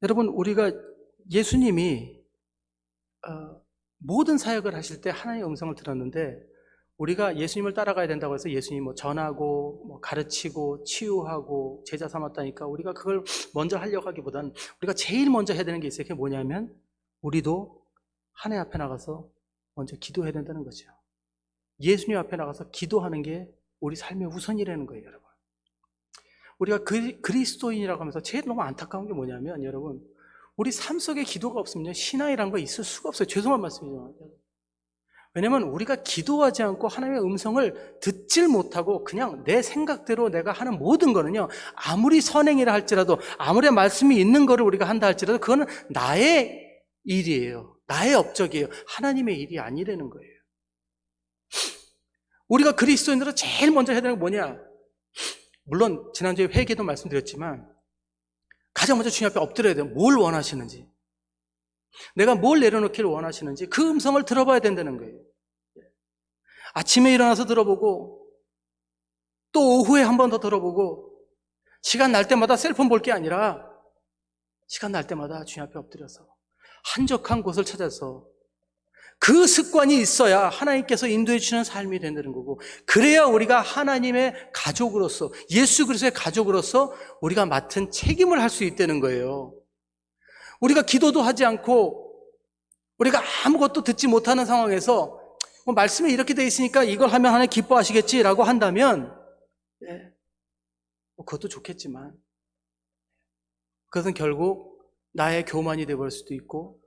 여러분, 우리가 예수님이 모든 사역을 하실 때 하나님의 음성을 들었는데, 우리가 예수님을 따라가야 된다고 해서 예수님 전하고 가르치고 치유하고 제자 삼았다니까 우리가 그걸 먼저 하려고 하기보다는 우리가 제일 먼저 해야 되는 게 있어요. 그게 뭐냐면, 우리도 하나님 앞에 나가서 먼저 기도해야 된다는 거죠. 예수님 앞에 나가서 기도하는 게 우리 삶의 우선이라는 거예요, 여러분. 우리가 그리스도인이라고 하면서 제일 너무 안타까운 게 뭐냐면, 여러분, 우리 삶 속에 기도가 없으면 신앙이라는 거 있을 수가 없어요. 죄송한 말씀이죠. 왜냐면 우리가 기도하지 않고 하나님의 음성을 듣질 못하고 그냥 내 생각대로 내가 하는 모든 거는요, 아무리 선행이라 할지라도, 아무리 말씀이 있는 거를 우리가 한다 할지라도 그거는 나의 일이에요. 나의 업적이에요. 하나님의 일이 아니라는 거예요. 우리가 그리스도인으로 제일 먼저 해야 되는 건 뭐냐? 물론 지난주에 회개도 말씀드렸지만 가장 먼저 주님 앞에 엎드려야 돼요. 뭘 원하시는지, 내가 뭘 내려놓기를 원하시는지 그 음성을 들어봐야 된다는 거예요. 아침에 일어나서 들어보고 또 오후에 한 번 더 들어보고, 시간 날 때마다 셀폰 볼 게 아니라 시간 날 때마다 주님 앞에 엎드려서 한적한 곳을 찾아서 그 습관이 있어야 하나님께서 인도해 주시는 삶이 된다는 거고, 그래야 우리가 하나님의 가족으로서, 예수 그리스도의 가족으로서 우리가 맡은 책임을 할 수 있다는 거예요. 우리가 기도도 하지 않고 우리가 아무것도 듣지 못하는 상황에서 말씀이 이렇게 돼 있으니까 이걸 하면 하나님 기뻐하시겠지라고 한다면, 그것도 좋겠지만 그것은 결국 나의 교만이 되어버릴 수도 있고,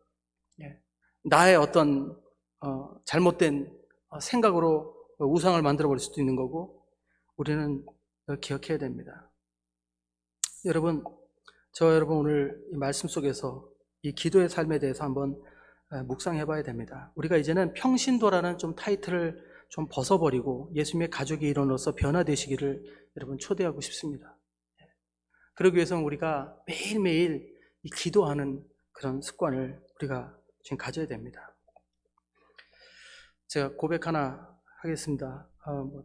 나의 어떤 잘못된 생각으로 우상을 만들어버릴 수도 있는 거고, 우리는 기억해야 됩니다. 여러분, 여러분 오늘 이 말씀 속에서 이 기도의 삶에 대해서 한번 묵상해 봐야 됩니다. 우리가 이제는 평신도라는 좀 타이틀을 좀 벗어버리고 예수님의 가족의 일원으로서 변화되시기를 여러분 초대하고 싶습니다. 그러기 위해서는 우리가 매일매일 이 기도하는 그런 습관을 우리가 지금 가져야 됩니다. 제가 고백 하나 하겠습니다.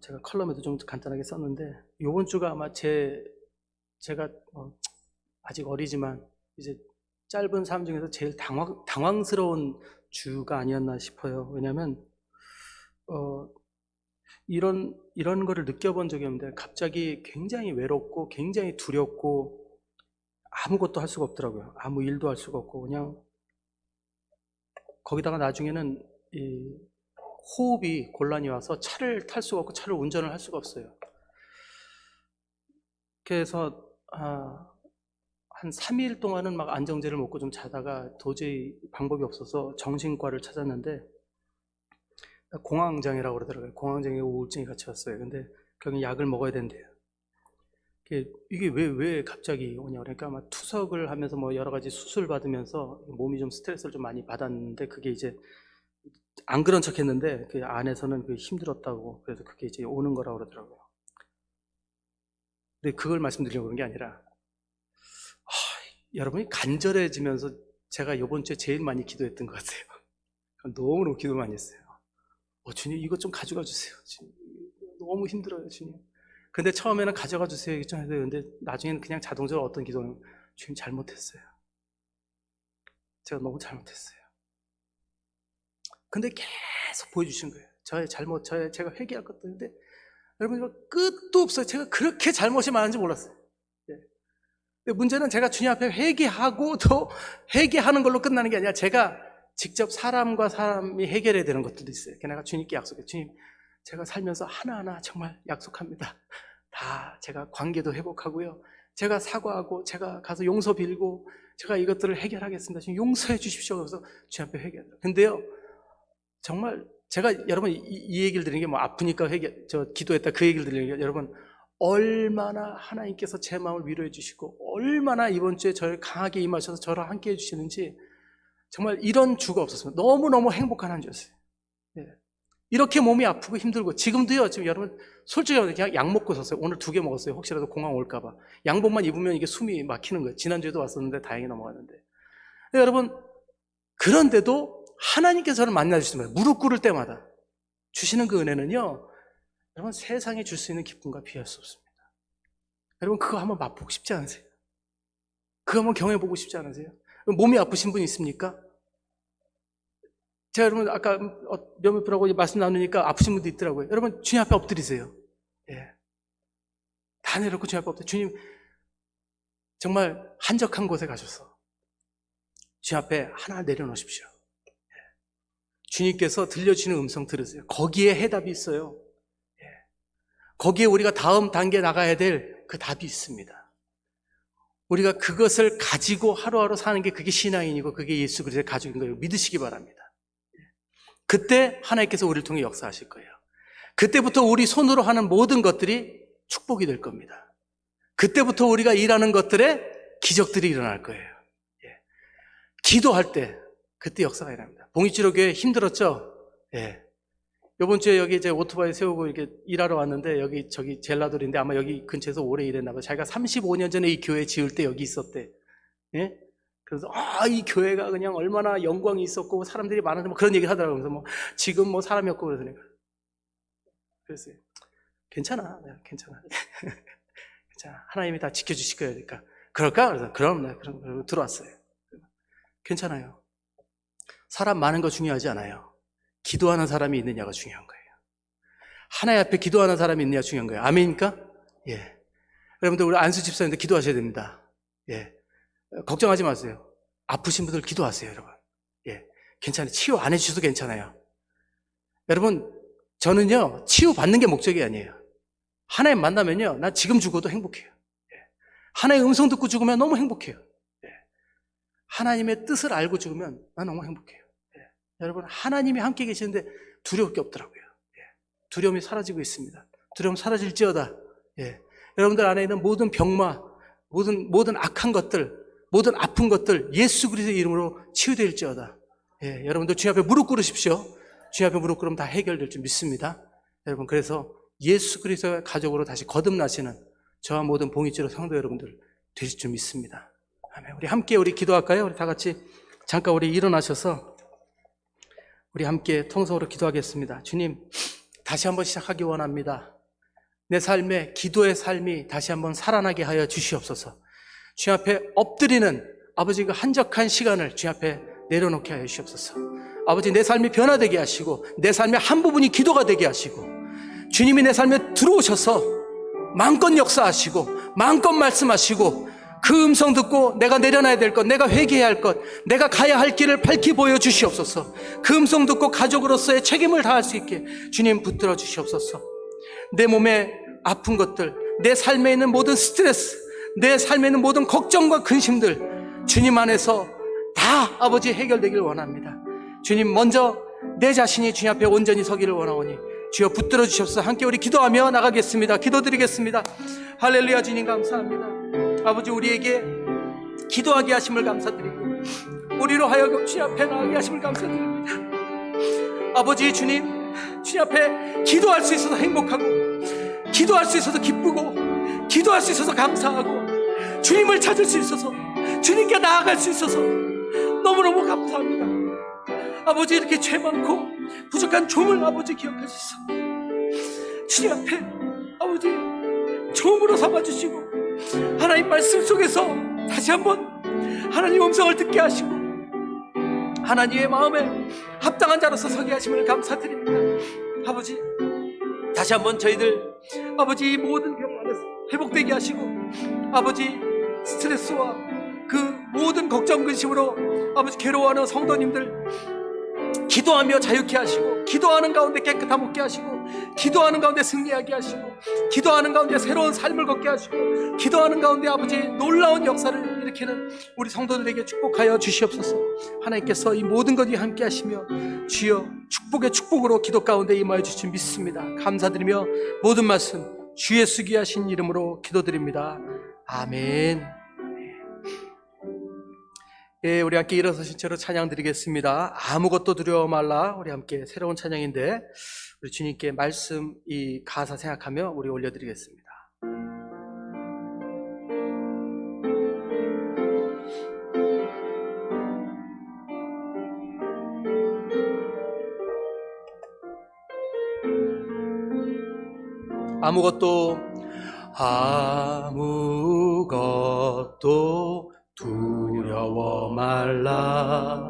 제가 컬럼에도 좀 간단하게 썼는데, 이번 주가 아마 제가 아직 어리지만 이제 짧은 삶 중에서 제일 당황스러운 주가 아니었나 싶어요. 왜냐하면 이런 거를 느껴본 적이 없는데, 갑자기 굉장히 외롭고 굉장히 두렵고 아무것도 할 수가 없더라고요. 아무 일도 할 수가 없고, 그냥 거기다가 나중에는 이 호흡이 곤란이 와서 차를 탈 수가 없고 차를 운전을 할 수가 없어요. 그래서 한 3일 동안은 막 안정제를 먹고 좀 자다가 도저히 방법이 없어서 정신과를 찾았는데, 공황장애라고 그러더라고요. 공황장애 우울증이 같이 왔어요. 근데 결국 약을 먹어야 된대요. 이게 왜 갑자기 오냐, 그러니까 아마 투석을 하면서 여러 가지 수술 받으면서 몸이 좀 스트레스를 좀 많이 받았는데, 그게 이제 안 그런 척 했는데 그 안에서는 힘들었다고, 그래서 그게 이제 오는 거라고 그러더라고요. 근데 그걸 말씀드리려고 그런 게 아니라, 여러분이 간절해지면서 제가 이번 주에 제일 많이 기도했던 것 같아요. 너무너무 기도 많이 했어요. 주님, 이것 좀 가져가 주세요. 주님, 너무 힘들어요, 주님. 근데 처음에는 가져가 주세요 했죠. 근데 나중에는 그냥 자동적으로 어떤 기도는, 주님 잘못했어요. 제가 너무 잘못했어요. 근데 계속 보여주신 거예요. 저의 잘못, 제가 회개할 것도 있는데, 여러분, 끝도 없어요. 제가 그렇게 잘못이 많은지 몰랐어요. 근데 문제는 제가 주님 앞에 회개하고 또 회개하는 걸로 끝나는 게 아니라, 제가 직접 사람과 사람이 해결해야 되는 것들도 있어요. 내가 주님께 약속해요. 주님, 제가 살면서 하나하나 정말 약속합니다. 다 제가 관계도 회복하고요, 제가 사과하고 제가 가서 용서 빌고 제가 이것들을 해결하겠습니다. 지금 용서해 주십시오. 그래서 주님 앞에 회개해요. 근데요, 정말 제가 여러분 이 얘기를 드리는 게 뭐 아프니까 기도했다 그 얘기를 드리는 게, 여러분 얼마나 하나님께서 제 마음을 위로해 주시고 얼마나 이번 주에 저를 강하게 임하셔서 저를 함께 해주시는지, 정말 이런 주가 없었습니다. 너무너무 행복한 한 주였어요. 예. 이렇게 몸이 아프고 힘들고, 지금도요, 지금 여러분 솔직히 그냥 약 먹고 있었어요. 오늘 2개 먹었어요. 혹시라도 공항 올까봐. 양복만 입으면 이게 숨이 막히는 거예요. 지난주에도 왔었는데 다행히 넘어갔는데. 여러분, 그런데도 하나님께서 저를 만나주시는 거예요. 무릎 꿇을 때마다 주시는 그 은혜는요, 여러분 세상에 줄 수 있는 기쁨과 비할 수 없습니다. 여러분 그거 한번 맛보고 싶지 않으세요? 그거 한번 경험해보고 싶지 않으세요? 몸이 아프신 분 있습니까? 제가 여러분 아까 몇몇 분하고 말씀 나누니까 아프신 분도 있더라고요. 여러분 주님 앞에 엎드리세요. 예. 다 내려놓고 주님 앞에 엎드려. 주님, 정말 한적한 곳에 가셔서 주님 앞에 하나 내려놓으십시오. 예. 주님께서 들려주시는 음성 들으세요. 거기에 해답이 있어요. 예. 거기에 우리가 다음 단계 나가야 될 그 답이 있습니다. 우리가 그것을 가지고 하루하루 사는 게 그게 신앙인이고 그게 예수 그리스도의 가족인 거예요. 믿으시기 바랍니다. 그때 하나님께서 우리를 통해 역사하실 거예요. 그때부터 우리 손으로 하는 모든 것들이 축복이 될 겁니다. 그때부터 우리가 일하는 것들에 기적들이 일어날 거예요. 예. 기도할 때 그때 역사가 일어납니다. 봉익치료교회 힘들었죠? 예. 이번 주에 여기 이제 오토바이 세우고 이렇게 일하러 왔는데, 저기 젤라돌인데 아마 여기 근처에서 오래 일했나 봐요. 자기가 35년 전에 이 교회 지을 때 여기 있었대. 예? 그래서 이 교회가 그냥 얼마나 영광이 있었고 사람들이 많은데 뭐 그런 얘기를 하더라고요. 그래서 뭐 지금 뭐 사람이 없고 그러더니까. 그랬어요. 괜찮아. 괜찮아. 괜찮아. 하나님이 다 지켜주실 거예요. 그러니까 그럴까? 그래서 그럼 들어왔어요. 괜찮아요. 사람 많은 거 중요하지 않아요. 기도하는 사람이 있느냐가 중요한 거예요. 하나님 앞에 기도하는 사람이 있느냐가 중요한 거예요. 아멘입니까? 예. 여러분들 우리 안수 집사님들 기도하셔야 됩니다. 예. 걱정하지 마세요. 아프신 분들 기도하세요, 여러분. 예. 괜찮아요. 치유 안 해주셔도 괜찮아요. 여러분, 저는요, 치유 받는 게 목적이 아니에요. 하나님 만나면요, 나 지금 죽어도 행복해요. 예. 하나님의 음성 듣고 죽으면 너무 행복해요. 예. 하나님의 뜻을 알고 죽으면 난 너무 행복해요. 여러분, 하나님이 함께 계시는데 두려울 게 없더라고요. 예. 두려움이 사라지고 있습니다. 두려움 사라질지어다. 예. 여러분들 안에 있는 모든 병마, 모든 악한 것들, 모든 아픈 것들 예수 그리스도의 이름으로 치유될지어다. 예. 여러분들 주님 앞에 무릎 꿇으십시오. 주님 앞에 무릎 꿇으면 다 해결될 줄 믿습니다. 여러분, 그래서 예수 그리스도의 가족으로 다시 거듭나시는 저와 모든 봉익치료 성도 여러분들 되실 줄 믿습니다. 아멘. 우리 함께 기도할까요? 우리 다 같이 잠깐 우리 일어나셔서 우리 함께 통성으로 기도하겠습니다. 주님, 다시 한번 시작하기 원합니다. 내 삶에 기도의 삶이 다시 한번 살아나게 하여 주시옵소서. 주님 앞에 엎드리는 아버지 그 한적한 시간을 주님 앞에 내려놓게 하여 주시옵소서. 아버지, 내 삶이 변화되게 하시고 내 삶의 한 부분이 기도가 되게 하시고 주님이 내 삶에 들어오셔서 마음껏 역사하시고 마음껏 말씀하시고 그 음성 듣고 내가 내려놔야 될 것, 내가 회개해야 할 것, 내가 가야 할 길을 밝히 보여주시옵소서. 그 음성 듣고 가족으로서의 책임을 다할 수 있게 주님 붙들어 주시옵소서. 내 몸에 아픈 것들, 내 삶에 있는 모든 스트레스, 내 삶에 있는 모든 걱정과 근심들 주님 안에서 다 아버지 해결되길 원합니다. 주님, 먼저 내 자신이 주님 앞에 온전히 서기를 원하오니 주여 붙들어 주시옵소서. 함께 우리 기도하며 나가겠습니다. 기도드리겠습니다. 할렐루야. 주님 감사합니다. 아버지, 우리에게 기도하게 하심을 감사드리고 우리로 하여금 주님 앞에 나가게 하심을 감사드립니다. 아버지, 주님 앞에 기도할 수 있어서 행복하고 기도할 수 있어서 기쁘고 기도할 수 있어서 감사하고 주님을 찾을 수 있어서 주님께 나아갈 수 있어서 너무너무 감사합니다. 아버지, 이렇게 죄 많고 부족한 종을 아버지 기억하시소. 주님 앞에 아버지 종으로 삼아주시고 하나님 말씀 속에서 다시 한번 하나님 음성을 듣게 하시고 하나님의 마음에 합당한 자로서 서게 하심을 감사드립니다. 아버지, 다시 한번 저희들 아버지 모든 병 안에서 회복되게 하시고 아버지 스트레스와 그 모든 걱정 근심으로 아버지 괴로워하는 성도님들 기도하며 자유케 하시고 기도하는 가운데 깨끗함 얻게 하시고 기도하는 가운데 승리하게 하시고, 기도하는 가운데 새로운 삶을 걷게 하시고, 기도하는 가운데 아버지 놀라운 역사를 일으키는 우리 성도들에게 축복하여 주시옵소서. 하나님께서 이 모든 것 위에 함께 하시며 주여 축복의 축복으로 기도 가운데 임하여 주시 믿습니다. 감사드리며 모든 말씀 주 예수 귀하신 이름으로 기도드립니다. 아멘. 예, 우리 함께 일어서신 채로 찬양 드리겠습니다. 아무것도 두려워 말라. 우리 함께 새로운 찬양인데 우리 주님께 말씀 이 가사 생각하며 우리 올려드리겠습니다. 아무것도 두려워 말라.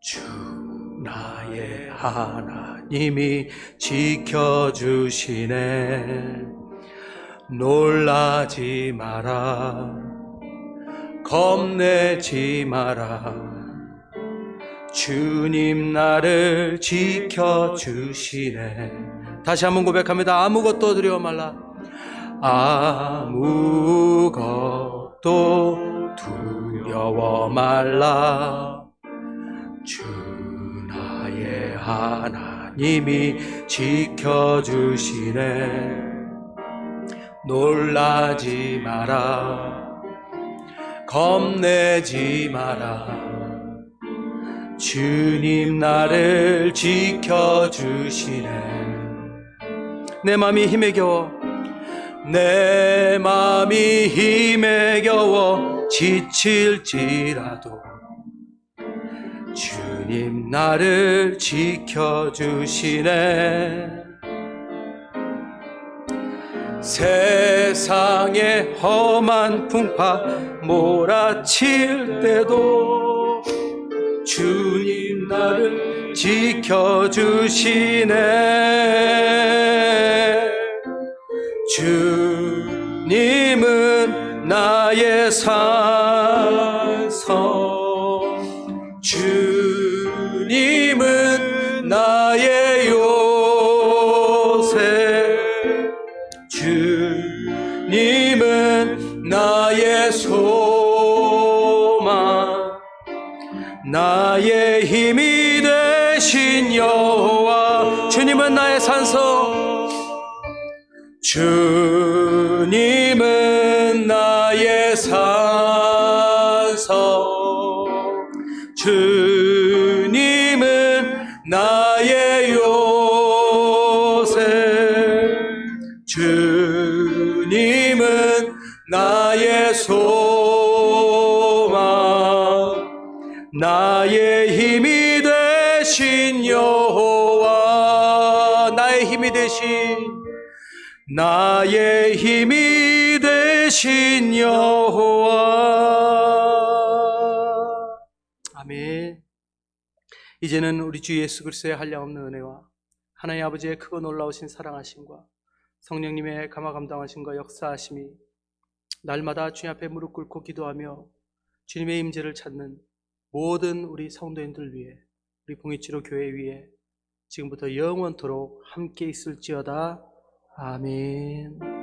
주 나의 하나님이 지켜주시네. 놀라지 마라. 겁내지 마라. 주님 나를 지켜주시네. 다시 한번 고백합니다. 아무것도 두려워 말라. 아무것도 두려워 말라. 주 나의 하나님이 지켜주시네. 놀라지 마라. 겁내지 마라. 주님 나를 지켜주시네. 내 맘이 힘에 겨워, 내 맘이 힘에 겨워 지칠지라도 주님 나를 지켜주시네. 세상의 험한 풍파 몰아칠 때도 주님 나를 지켜주시네. 주님은 나의 산성, 주님은 나의 요새, 주님은 나의 소망, 나의 힘이 되신 여호와. 주님은 나의 산성, 주님은 나의 산성, 주님은 나의 요새, 주님은 나의 소망, 나의 힘이 되신 여호와. 나의 힘이 되신, 나의 힘이 되신 여호와. 아멘. 이제는 우리 주 예수 그리스도의 한량없는 은혜와 하나님 아버지의 크고 놀라우신 사랑하심과 성령님의 감화감당하심과 역사하심이 날마다 주님 앞에 무릎 꿇고 기도하며 주님의 임재를 찾는 모든 우리 성도인들 위해, 우리 봉익치료 교회 위에 지금부터 영원토록 함께 있을지어다. 아멘.